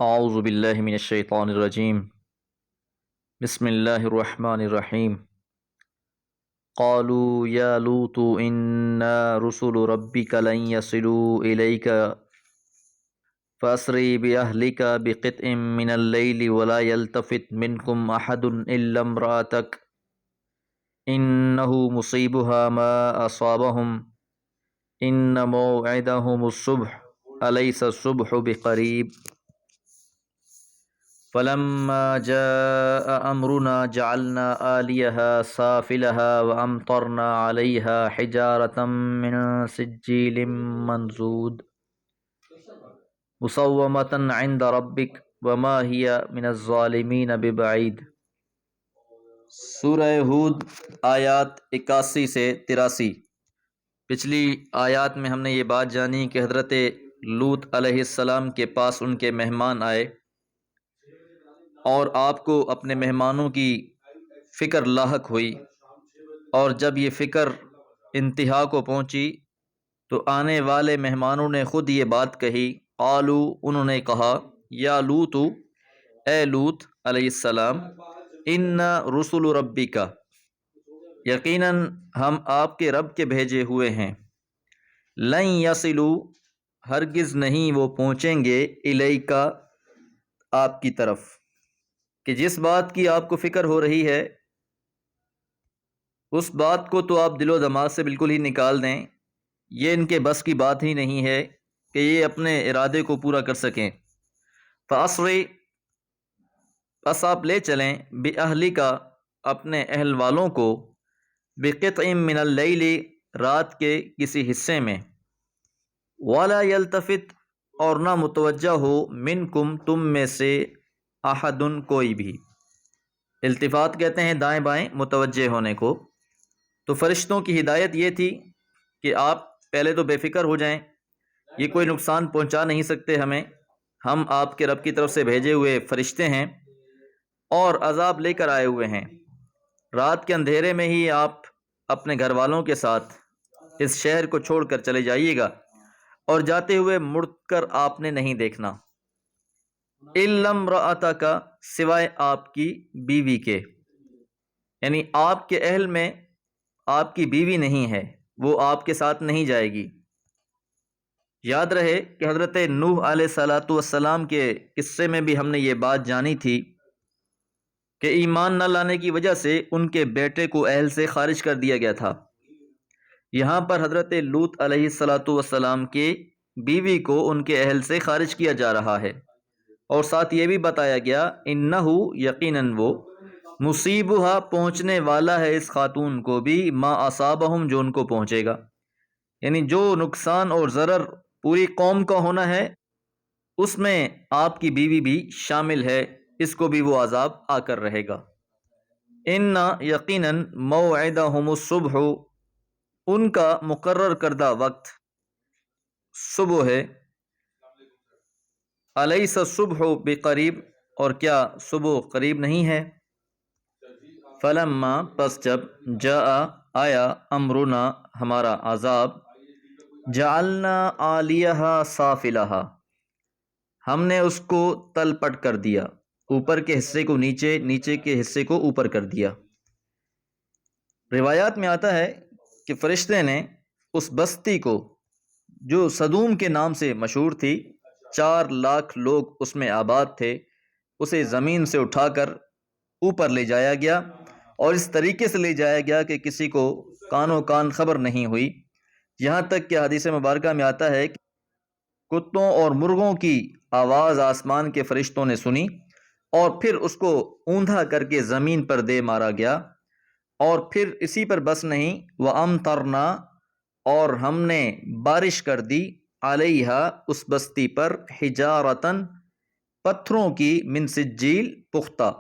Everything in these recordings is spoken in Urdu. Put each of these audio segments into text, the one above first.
اعوذ باللہ من الشیطان الرجیم بسم اللہ الرحمن الرحیم قالوا یا لوط انا رسل ربک لن يصلوا الیک فاسر باہلک بقطع من اللیل ولا یلتفت منکم احد الا امرأتک انہ مصیبها ما اصابهم ان موعدهم الصبح الیس الصبح بقریب فلما جاء امرنا جعلنا عالیها سافلها وامطرنا عليها حجارة من سجیل منضود مسومة عند ربك وما هي من الظالمین ببعید۔ سورہ ہود آیات 81 سے 83۔ پچھلی آیات میں ہم نے یہ بات جانی کہ حضرت لوط علیہ السلام کے پاس ان کے مہمان آئے اور آپ کو اپنے مہمانوں کی فکر لاحق ہوئی، اور جب یہ فکر انتہا کو پہنچی تو آنے والے مہمانوں نے خود یہ بات کہی۔ قالو، انہوں نے کہا، یا لوط، اے لوط علیہ السلام، ان رسل ربک، یقیناً ہم آپ کے رب کے بھیجے ہوئے ہیں، لن یصلوا، ہرگز نہیں وہ پہنچیں گے، الیک، آپ کی طرف، کہ جس بات کی آپ کو فکر ہو رہی ہے اس بات کو تو آپ دل و دماغ سے بالکل ہی نکال دیں، یہ ان کے بس کی بات ہی نہیں ہے کہ یہ اپنے ارادے کو پورا کر سکیں۔ فَأَسْرِ، پس آپ لے چلیں، بِأَهْلِكَ، اپنے اہل والوں کو، بِقِطْعٍ مِّنَ اللَّيْلِ، رات کے کسی حصے میں، وَلَا يَلْتَفِتْ، اور نہ متوجہ ہو، مِنْكُمْ، تم میں سے، احدن، کوئی بھی۔ التفات کہتے ہیں دائیں بائیں متوجہ ہونے کو۔ تو فرشتوں کی ہدایت یہ تھی کہ آپ پہلے تو بے فکر ہو جائیں، یہ کوئی نقصان پہنچا نہیں سکتے ہمیں، ہم آپ کے رب کی طرف سے بھیجے ہوئے فرشتے ہیں اور عذاب لے کر آئے ہوئے ہیں۔ رات کے اندھیرے میں ہی آپ اپنے گھر والوں کے ساتھ اس شہر کو چھوڑ کر چلے جائیے گا، اور جاتے ہوئے مڑ کر آپ نے نہیں دیکھنا، الا امرأتک، سوائے آپ کی بیوی کے، یعنی آپ کے اہل میں آپ کی بیوی نہیں ہے، وہ آپ کے ساتھ نہیں جائے گی۔ یاد رہے کہ حضرت نوح علیہ السلام کے قصے میں بھی ہم نے یہ بات جانی تھی کہ ایمان نہ لانے کی وجہ سے ان کے بیٹے کو اہل سے خارج کر دیا گیا تھا۔ یہاں پر حضرت لوط علیہ السلام کے بیوی کو ان کے اہل سے خارج کیا جا رہا ہے، اور ساتھ یہ بھی بتایا گیا، انہو، یقیناً وہ، مصیبہا، پہنچنے والا ہے اس خاتون کو بھی، ما اصابہم، جو ان کو پہنچے گا، یعنی جو نقصان اور ضرر پوری قوم کا ہونا ہے اس میں آپ کی بیوی بھی شامل ہے، اس کو بھی وہ عذاب آ کر رہے گا۔ ان، یقیناً، موعدہم الصبح، ان کا مقرر کردہ وقت صبح ہے، الیس الصبح بقریب، اور کیا صبح قریب نہیں ہے؟ فلما، پس جب، جاء، آیا، امرنا، ہمارا عذاب، جعلنا عالیہا سافلہا، ہم نے اس کو تل پٹ کر دیا، اوپر کے حصے کو نیچے، نیچے کے حصے کو اوپر کر دیا۔ روایات میں آتا ہے کہ فرشتے نے اس بستی کو، جو سدوم کے نام سے مشہور تھی، 4 لاکھ لوگ اس میں آباد تھے، اسے زمین سے اٹھا کر اوپر لے جایا گیا، اور اس طریقے سے لے جایا گیا کہ کسی کو کان و کان خبر نہیں ہوئی، یہاں تک کہ حدیث مبارکہ میں آتا ہے کہ کتوں اور مرغوں کی آواز آسمان کے فرشتوں نے سنی، اور پھر اس کو اوندھا کر کے زمین پر دے مارا گیا، اور پھر اسی پر بس نہیں، وَأَمْطَرْنَا، اور ہم نے بارش کر دی، علیہا، اس بستی پر، حجارتن، پتھروں کی، من سجیل، پختہ۔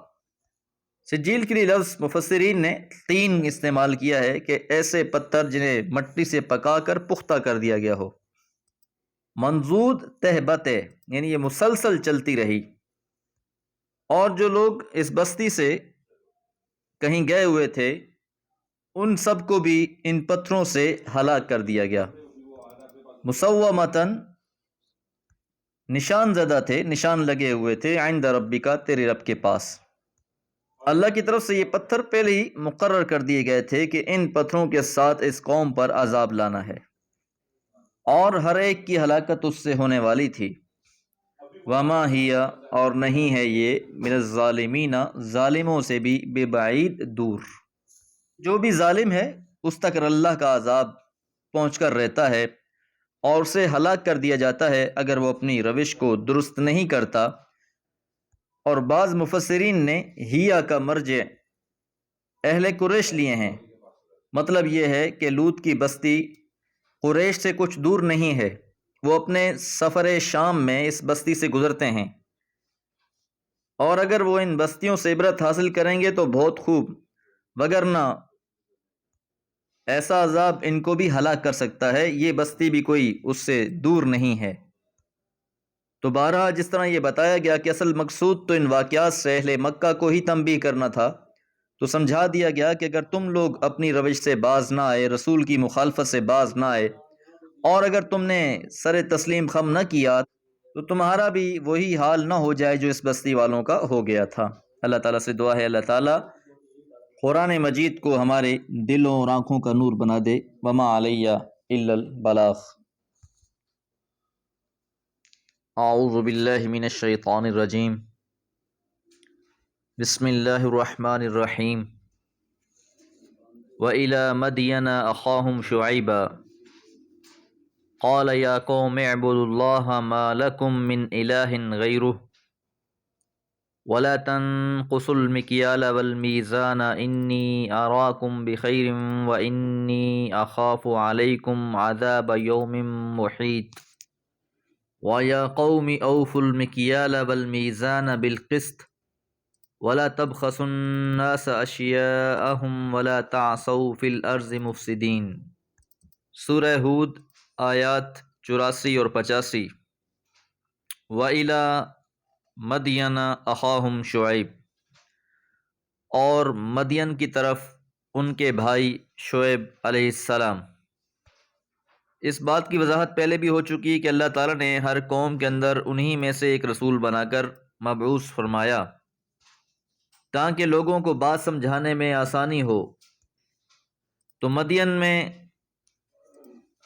سجیل کے لیے لفظ مفسرین نے 3 استعمال کیا ہے کہ ایسے پتھر جنہیں مٹی سے پکا کر پختہ کر دیا گیا ہو۔ منضود، تہبت، یعنی یہ مسلسل چلتی رہی، اور جو لوگ اس بستی سے کہیں گئے ہوئے تھے ان سب کو بھی ان پتھروں سے ہلاک کر دیا گیا۔ مسومتن، نشان زدہ تھے، نشان لگے ہوئے تھے عند ربک، تیرے رب کے پاس۔ اللہ کی طرف سے یہ پتھر پہلے ہی مقرر کر دیے گئے تھے کہ ان پتھروں کے ساتھ اس قوم پر عذاب لانا ہے، اور ہر ایک کی ہلاکت اس سے ہونے والی تھی۔ وما ہی، اور نہیں ہے یہ، من الظالمین، ظالموں سے بھی، ببعید، دور۔ جو بھی ظالم ہے اس تک اللہ کا عذاب پہنچ کر رہتا ہے اور اسے ہلاک کر دیا جاتا ہے اگر وہ اپنی روش کو درست نہیں کرتا۔ اور بعض مفسرین نے ہیا کا مرجع اہل قریش لیے ہیں، مطلب یہ ہے کہ لوط کی بستی قریش سے کچھ دور نہیں ہے، وہ اپنے سفر شام میں اس بستی سے گزرتے ہیں، اور اگر وہ ان بستیوں سے عبرت حاصل کریں گے تو بہت خوب، وگرنہ ایسا عذاب ان کو بھی ہلاک کر سکتا ہے، یہ بستی بھی کوئی اس سے دور نہیں ہے۔ تو بہرحال جس طرح یہ بتایا گیا کہ اصل مقصود تو ان واقعات سے اہل مکہ کو ہی تنبیہ کرنا تھا، تو سمجھا دیا گیا کہ اگر تم لوگ اپنی روش سے باز نہ آئے، رسول کی مخالفت سے باز نہ آئے، اور اگر تم نے سر تسلیم خم نہ کیا، تو تمہارا بھی وہی حال نہ ہو جائے جو اس بستی والوں کا ہو گیا تھا۔ اللہ تعالیٰ سے دعا ہے اللہ تعالیٰ قرآن مجید کو ہمارے دلوں اور آنکھوں کا نور بنا دے۔ وما علیہ الا البلاغ۔ اعوذ باللہ من الشیطان الرجیم، بسم اللہ الرحمن الرحیم۔ وَإِلَى مَدْيَنَ أَخَاهُمْ شُعَيْبًا قَالَ يَا قَوْمِ اعْبُدُوا اللَّهَ مَا لَكُمْ مِنْ إِلَٰهٍ غَيْرُهُ وَلَا تَنقُصُوا الْمِكْيَالَ وَالْمِيزَانَ إِنِّي أَرَاكُمْ بِخَيْرٍ وَإِنِّي أَخَافُ عَلَيْكُمْ عَذَابَ يَوْمٍ مُحِيطٍ وَيَا قَوْمِ أَوْفُوا الْمِكْيَالَ وَالْمِيزَانَ بِالْقِسْطِ وَلَا تَبْخَسُوا النَّاسَ أَشْيَاءَهُمْ وَلَا تَعْثَوْا فِي الْأَرْضِ مُفْسِدِينَ۔ سورہ ہود آیات 84 اور 85۔ وَإِلَى مَدْيَنَ أَخَاهُمْ شُعَيْب، اور مدین کی طرف ان کے بھائی شعیب علیہ السلام۔ اس بات کی وضاحت پہلے بھی ہو چکی کہ اللہ تعالیٰ نے ہر قوم کے اندر انہی میں سے ایک رسول بنا کر مبعوث فرمایا تاکہ لوگوں کو بات سمجھانے میں آسانی ہو۔ تو مدین میں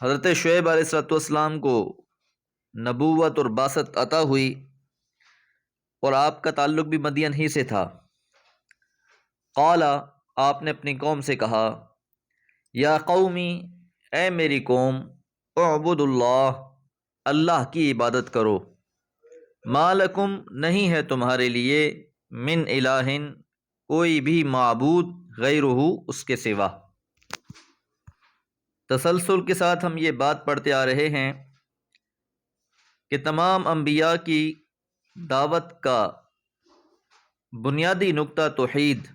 حضرت شعیب علیہ السلام کو نبوت اور بعثت عطا ہوئی، اور آپ کا تعلق بھی مدین ہی سے تھا۔ قال، آپ نے اپنی قوم سے کہا، یا قومی، اے میری قوم، اعبد اللہ، اللہ کی عبادت کرو، ما لکم، نہیں ہے تمہارے لیے، من الہ، کوئی بھی معبود، غیرہ، اس کے سوا۔ تسلسل کے ساتھ ہم یہ بات پڑھتے آ رہے ہیں کہ تمام انبیاء کی دعوت کا بنیادی نقطہ توحید،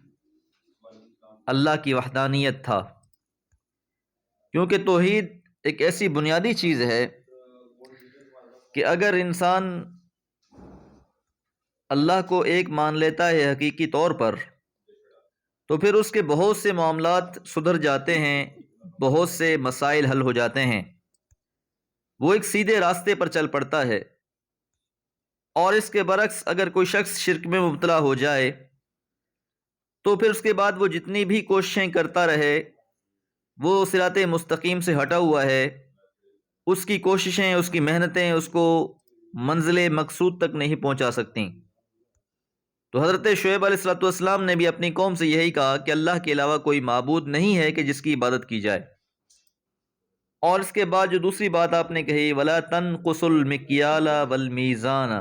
اللہ کی وحدانیت تھا، کیونکہ توحید ایک ایسی بنیادی چیز ہے کہ اگر انسان اللہ کو ایک مان لیتا ہے حقیقی طور پر، تو پھر اس کے بہت سے معاملات سدھر جاتے ہیں، بہت سے مسائل حل ہو جاتے ہیں، وہ ایک سیدھے راستے پر چل پڑتا ہے۔ اور اس کے برعکس اگر کوئی شخص شرک میں مبتلا ہو جائے تو پھر اس کے بعد وہ جتنی بھی کوششیں کرتا رہے، وہ صراط مستقیم سے ہٹا ہوا ہے، اس کی کوششیں، اس کی محنتیں اس کو منزل مقصود تک نہیں پہنچا سکتی۔ تو حضرت شعیب علیہ السلام نے بھی اپنی قوم سے یہی کہا کہ اللہ کے علاوہ کوئی معبود نہیں ہے کہ جس کی عبادت کی جائے۔ اور اس کے بعد جو دوسری بات آپ نے کہی، وَلَا تَنْقُصُوا الْمِكْيَالَ وَالْمِيزَانَ،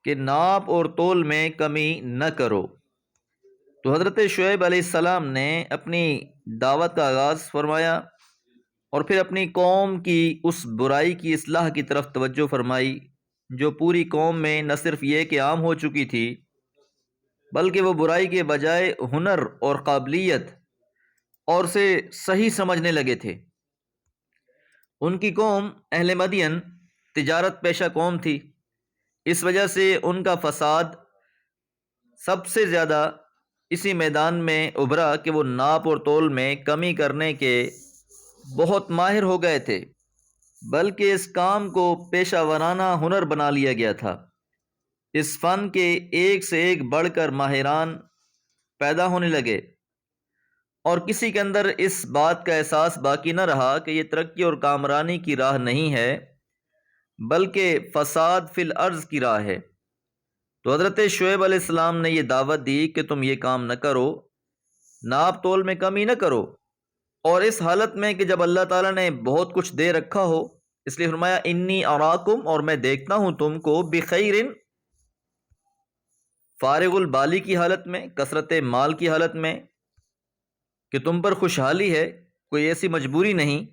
کہ ناپ اور تول میں کمی نہ کرو۔ تو حضرت شعیب علیہ السلام نے اپنی دعوت کا آغاز فرمایا اور پھر اپنی قوم کی اس برائی کی اصلاح کی طرف توجہ فرمائی جو پوری قوم میں نہ صرف یہ کہ عام ہو چکی تھی، بلکہ وہ برائی کے بجائے ہنر اور قابلیت اور اسے صحیح سمجھنے لگے تھے۔ ان کی قوم اہل مدین تجارت پیشہ قوم تھی، اس وجہ سے ان کا فساد سب سے زیادہ اسی میدان میں ابھرا کہ وہ ناپ اور تول میں کمی کرنے کے بہت ماہر ہو گئے تھے۔ بلکہ اس کام کو پیشہ ورانہ ہنر بنا لیا گیا تھا۔ اس فن کے ایک سے ایک بڑھ کر ماہران پیدا ہونے لگے، اور کسی کے اندر اس بات کا احساس باقی نہ رہا کہ یہ ترقی اور کامرانی کی راہ نہیں ہے بلکہ فساد فی الارض کی راہ ہے۔ تو حضرت شعیب علیہ السلام نے یہ دعوت دی کہ تم یہ کام نہ کرو، ناپ تول میں کمی نہ کرو، اور اس حالت میں کہ جب اللہ تعالیٰ نے بہت کچھ دے رکھا ہو، اس لیے فرمایا انی اراکم، اور میں دیکھتا ہوں تم کو، بخیر، فارغ البالی کی حالت میں، کثرت مال کی حالت میں، کہ تم پر خوشحالی ہے، کوئی ایسی مجبوری نہیں،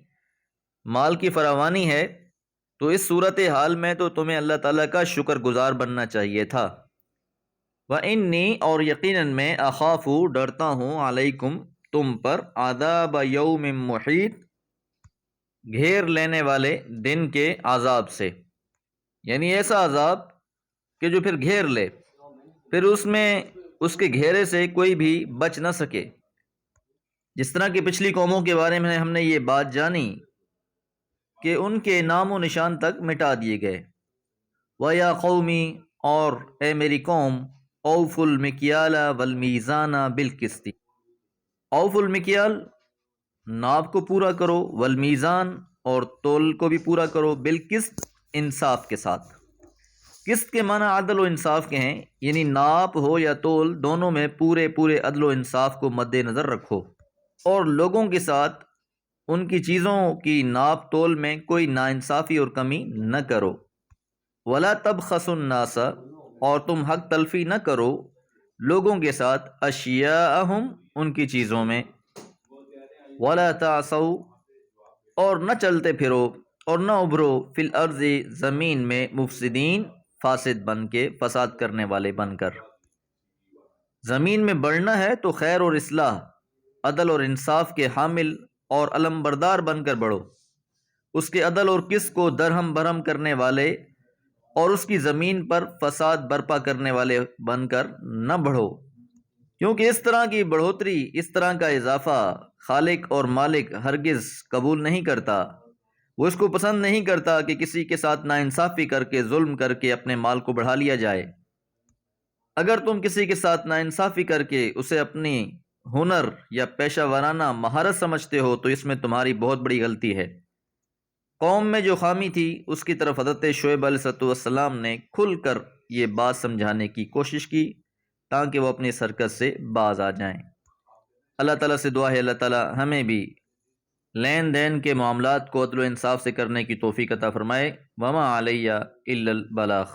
مال کی فراوانی ہے، تو اس صورت حال میں تو تمہیں اللہ تعالیٰ کا شکر گزار بننا چاہیے تھا۔ وَإِنِّي، اور یقیناً میں، اخافو، ڈرتا ہوں، علیکم، تم پر، عذاب یوم محیط، گھیر لینے والے دن کے عذاب سے، یعنی ایسا عذاب کہ جو پھر گھیر لے، پھر اس میں اس کے گھیرے سے کوئی بھی بچ نہ سکے۔ جس طرح کی پچھلی قوموں کے بارے میں ہم نے یہ بات جانی کہ ان کے نام و نشان تک مٹا دیے گئے۔ وَيَا قَوْمِ، اور اے میری قوم، أَوْفُوا الْمِكْيَالَ وَالْمِيزَانَ بِالْقِسْطِ، اوف المکیال، ناپ کو پورا کرو، والمیزان، اور تول کو بھی پورا کرو، بالقسط، انصاف کے ساتھ۔ قسط کے معنی عدل و انصاف کے ہیں، یعنی ناپ ہو یا تول، دونوں میں پورے عدل و انصاف کو مد نظر رکھو، اور لوگوں کے ساتھ ان کی چیزوں کی ناپ تول میں کوئی ناانصافی اور کمی نہ کرو۔ ولا تبخسوا الناس، اور تم حق تلفی نہ کرو لوگوں کے ساتھ، اشیاءہم، ان کی چیزوں میں، ولا تعثوا، اور نہ چلتے پھرو اور نہ ابھرو، فی الارض، زمین میں، مفسدین، فاسد بن کے، فساد کرنے والے بن کر۔ زمین میں بڑھنا ہے تو خیر اور اصلاح، عدل اور انصاف کے حامل اور علم بردار بن کر بڑھو، اس کے عدل اور قسط کو درہم برہم کرنے والے، اور اس کی زمین پر فساد برپا کرنے والے بن کر نہ بڑھو، کیونکہ اس طرح کی بڑھوتری، اس طرح کا اضافہ خالق اور مالک ہرگز قبول نہیں کرتا۔ وہ اس کو پسند نہیں کرتا کہ کسی کے ساتھ ناانصافی کر کے، ظلم کر کے اپنے مال کو بڑھا لیا جائے۔ اگر تم کسی کے ساتھ ناانصافی کر کے اسے اپنی ہنر یا پیشہ ورانہ مہارت سمجھتے ہو تو اس میں تمہاری بہت بڑی غلطی ہے۔ قوم میں جو خامی تھی اس کی طرف حضرت شعیب علیہ السلام نے کھل کر یہ بات سمجھانے کی کوشش کی تاکہ وہ اپنی اس حرکت سے باز آ جائیں۔ اللہ تعالیٰ سے دعا ہے اللہ تعالیٰ ہمیں بھی لین دین کے معاملات کو عدل و انصاف سے کرنے کی توفیق عطا فرمائے۔ وما علیہ الا البلاغ۔